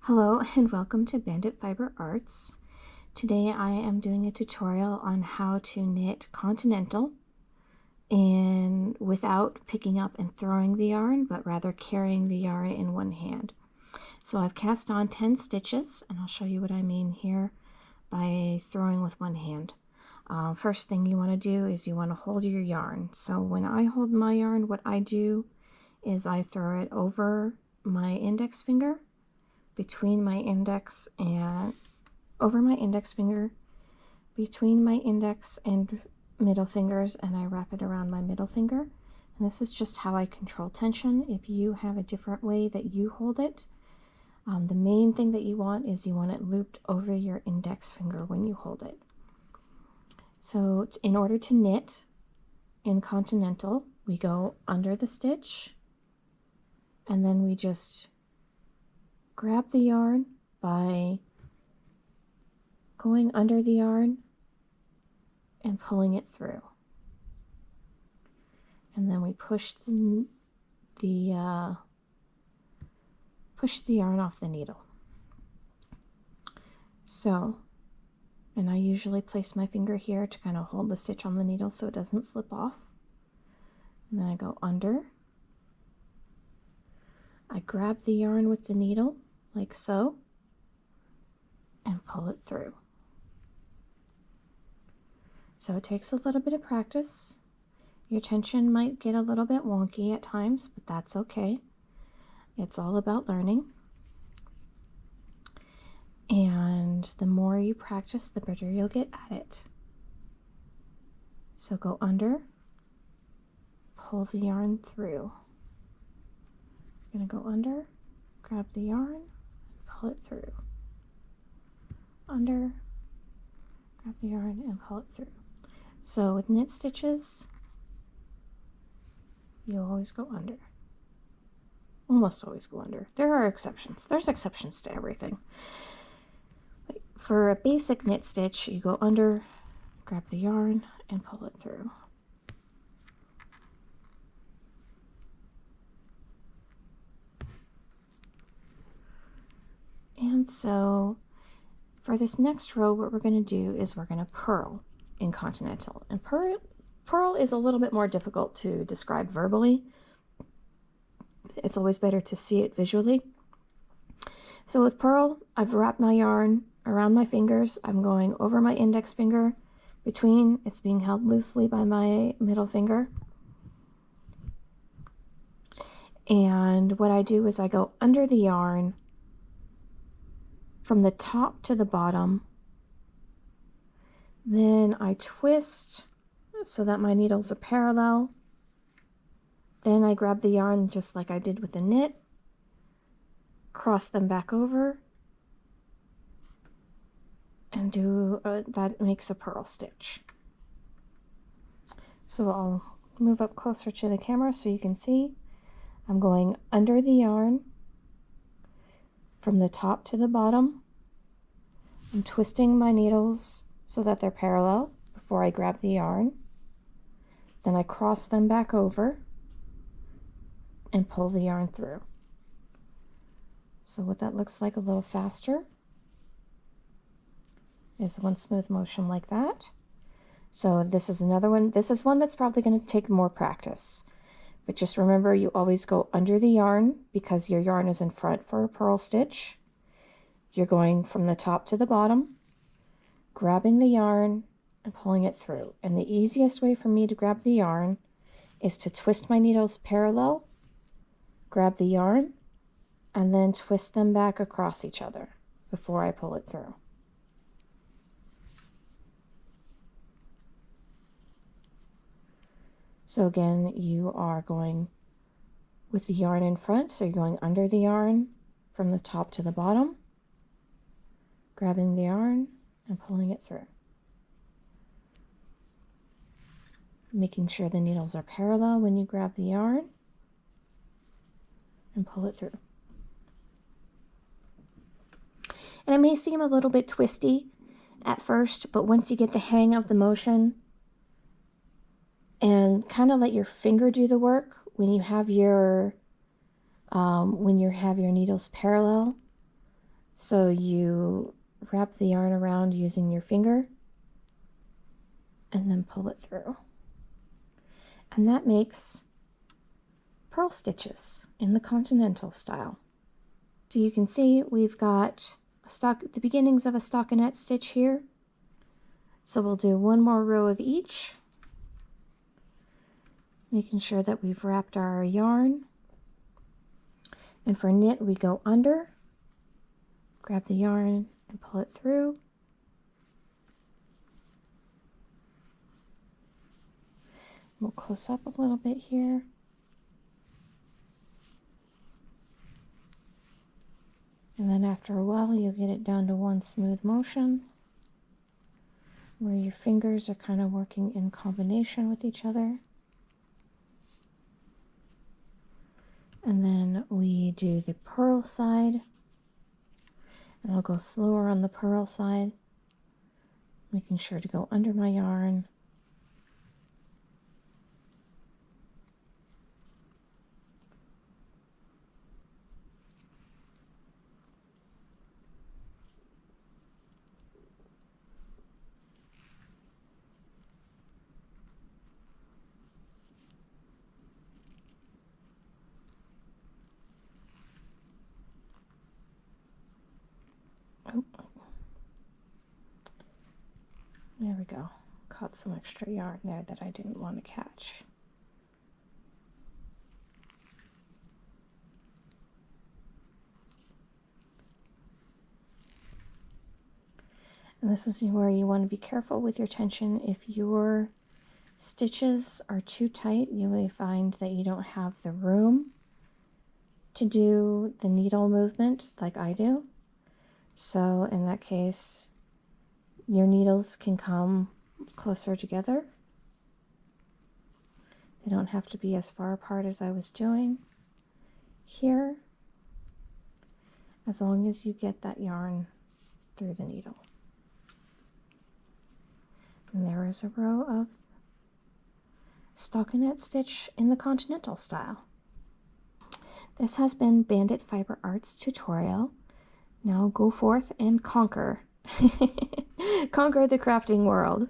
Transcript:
Hello and welcome to Bandit Fiber Arts. Today I am doing a tutorial on how to knit Continental and without picking up and throwing the yarn, but rather carrying the yarn in one hand. So I've cast on 10 stitches, and I'll show you what I mean here by throwing with one hand. First thing you want to do is you want to hold your yarn. So when I hold my yarn, what I do is I throw it over my index finger, between my index and over my index finger, between my index and middle fingers, and I wrap it around my middle finger. And this is just how I control tension. If you have a different way that you hold it, the main thing that you want is you want it looped over your index finger when you hold it. So in order to knit in Continental, we go under the stitch, and then we just grab the yarn by going under the yarn and pulling it through. And then we push the yarn off the needle. So, and I usually place my finger here to kind of hold the stitch on the needle so it doesn't slip off. And then I go under. I grab the yarn with the needle, like so, and pull it through. So it takes a little bit of practice. Your tension might get a little bit wonky at times, but that's okay. It's all about learning. And the more you practice, the better you'll get at it. So go under, pull the yarn through. You're gonna go under, grab the yarn, pull it through. Under, grab the yarn, and pull it through. So with knit stitches, you always go under. Almost always go under. There are exceptions. There's exceptions to everything. For a basic knit stitch, you go under, grab the yarn, and pull it through. And so for this next row, what we're going to do is we're going to purl in Continental. And purl is a little bit more difficult to describe verbally. It's always better to see it visually. So with purl, I've wrapped my yarn around my fingers. I'm going over my index finger, between, it's being held loosely by my middle finger. And what I do is I go under the yarn from the top to the bottom. Then I twist so that my needles are parallel. Then I grab the yarn just like I did with the knit, cross them back over, and do that makes a purl stitch. So I'll move up closer to the camera so you can see. I'm going under the yarn from the top to the bottom. I'm twisting my needles so that they're parallel before I grab the yarn. Then I cross them back over and pull the yarn through. So what that looks like a little faster is one smooth motion like that. So this is another one. This is one that's probably going to take more practice. But just remember, you always go under the yarn because your yarn is in front for a purl stitch. You're going from the top to the bottom, grabbing the yarn and pulling it through. And the easiest way for me to grab the yarn is to twist my needles parallel, grab the yarn, and then twist them back across each other before I pull it through. So again, you are going with the yarn in front, so you're going under the yarn from the top to the bottom, grabbing the yarn and pulling it through. Making sure the needles are parallel when you grab the yarn and pull it through. And it may seem a little bit twisty at first, but once you get the hang of the motion and kind of let your finger do the work, when you have your needles parallel, So you wrap the yarn around using your finger and then pull it through. And that makes purl stitches in the Continental style. So you can see we've got the beginnings of a stockinette stitch here. So we'll do one more row of each, making sure that we've wrapped our yarn. And for knit, we go under, grab the yarn and pull it through. We'll close up a little bit here. And then after a while, you'll get it down to one smooth motion where your fingers are kind of working in combination with each other. And then we do the purl side. And I'll go slower on the purl side, making sure to go under my yarn. Oh. There we go. Caught some extra yarn there that I didn't want to catch. And this is where you want to be careful with your tension. If your stitches are too tight, you may find that you don't have the room to do the needle movement like I do. So in that case, your needles can come closer together. They don't have to be as far apart as I was doing here, as long as you get that yarn through the needle. And there is a row of stockinette stitch in the Continental style. This has been Bandit Fiber Arts tutorial. Now go forth and conquer. Conquer the crafting world.